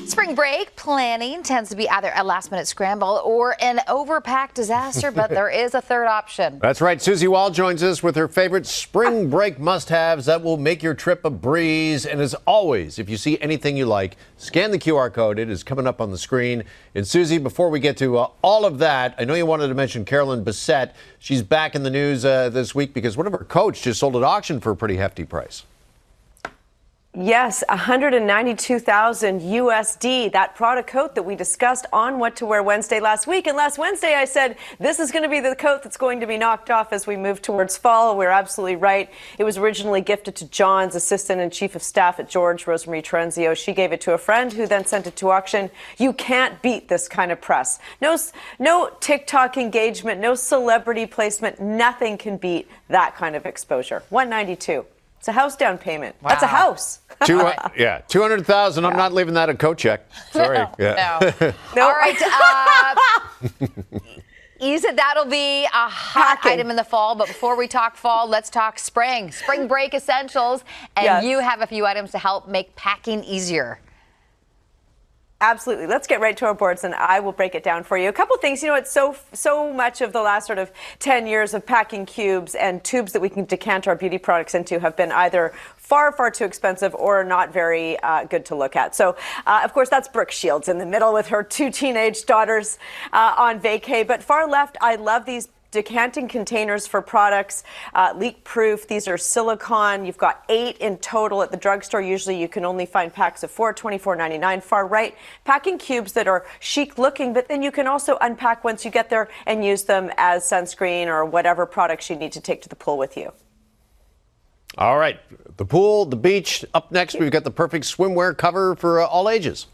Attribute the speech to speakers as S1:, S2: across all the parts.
S1: Spring break planning tends to be either a last-minute scramble or an overpacked disaster, but there is a third option.
S2: That's right. Susie Wall joins us with her favorite spring break must-haves that will make your trip a breeze. And as always, if you see anything you like, scan the QR code. It is coming up on the screen. And Susie, before we get to all of that, I know you wanted to mention Carolyn Bessette. She's back in the news this week because one of her coats just sold at auction for a pretty hefty price.
S3: Yes, $192,000 USD, that Prada coat that we discussed on What to Wear Wednesday last week. And last Wednesday I said, this is going to be the coat that's going to be knocked off as we move towards fall. We're absolutely right. It was originally gifted to John's assistant and chief of staff at George, Rosemary Trenzio. She gave it to a friend who then sent it to auction. You can't beat this kind of press. No TikTok engagement, no celebrity placement. Nothing can beat that kind of exposure. $192. It's a house down payment. Wow. That's a house.
S2: Yeah, $200,000. I'm not leaving that a coat check. Sorry.
S1: Yeah. No. All right. Isa, that'll be a hot item in the fall. But before we talk fall, let's talk spring. Spring break essentials. And you have a few items to help make packing easier.
S3: Absolutely. Let's get right to our boards and I will break it down for you. A couple things. You know, it's so much of the last sort of 10 years of packing cubes and tubes that we can decant our beauty products into have been either far too expensive or not very good to look at. So, of course, that's Brooke Shields in the middle with her two teenage daughters on vacay. But far left, I love these decanting containers for products, leak proof. These are silicone. You've got 8 in total at the drugstore. Usually you can only find packs of 4, $24.99. Far right, packing cubes that are chic looking, but then you can also unpack once you get there and use them as sunscreen or whatever products you need to take to the pool with you.
S2: All right, the pool, the beach. Up next, we've got the perfect swimwear cover for all ages.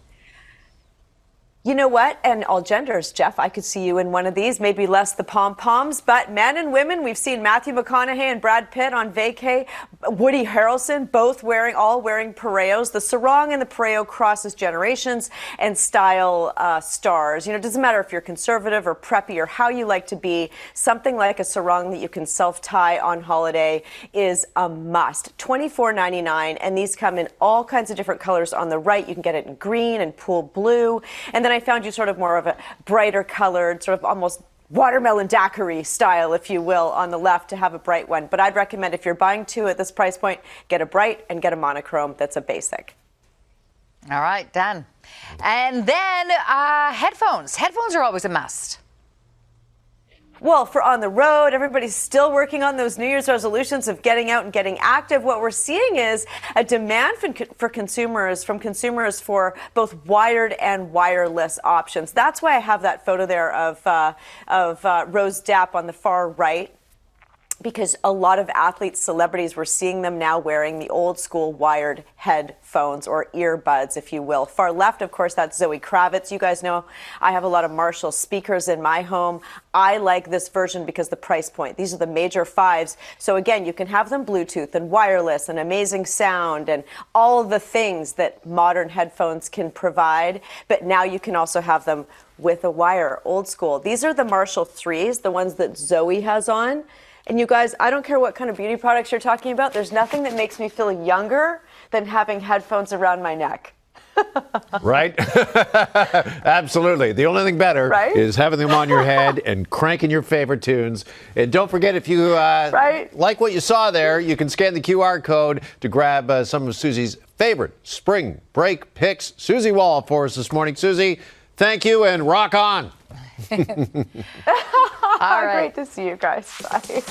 S3: You know what? And all genders, Jeff, I could see you in one of these, maybe less the pom-poms, but men and women, we've seen Matthew McConaughey and Brad Pitt on vacay, Woody Harrelson, all wearing pareos. The sarong and the pareo crosses generations and style stars. You know, it doesn't matter if you're conservative or preppy or how you like to be, something like a sarong that you can self-tie on holiday is a must. $24.99, and these come in all kinds of different colors on the right. You can get it in green and pool blue, and then I found you sort of more of a brighter colored, sort of almost watermelon daiquiri style, if you will, on the left to have a bright one. But I'd recommend if you're buying two at this price point, get a bright and get a monochrome that's a basic.
S1: All right, done. And then headphones. Headphones are always a must.
S3: Well, for on the road, everybody's still working on those New Year's resolutions of getting out and getting active. What we're seeing is a demand from consumers for both wired and wireless options. That's why I have that photo there of Rose Dapp on the far right, because a lot of athletes, celebrities, we're seeing them now wearing the old school wired headphones or earbuds, if you will. Far left, of course, that's Zoe Kravitz. You guys know I have a lot of Marshall speakers in my home. I like this version because the price point. These are the major 5s. So again, you can have them Bluetooth and wireless and amazing sound and all of the things that modern headphones can provide. But now you can also have them with a wire, old school. These are the Marshall 3s, the ones that Zoe has on. And you guys, I don't care what kind of beauty products you're talking about. There's nothing that makes me feel younger than having headphones around my neck.
S2: Right? Absolutely. The only thing better is having them on your head and cranking your favorite tunes. And don't forget, if you like what you saw there, you can scan the QR code to grab some of Susie's favorite spring break picks. Susie Wall for us this morning. Susie, thank you and rock on.
S3: All right. Great to see you guys. Bye.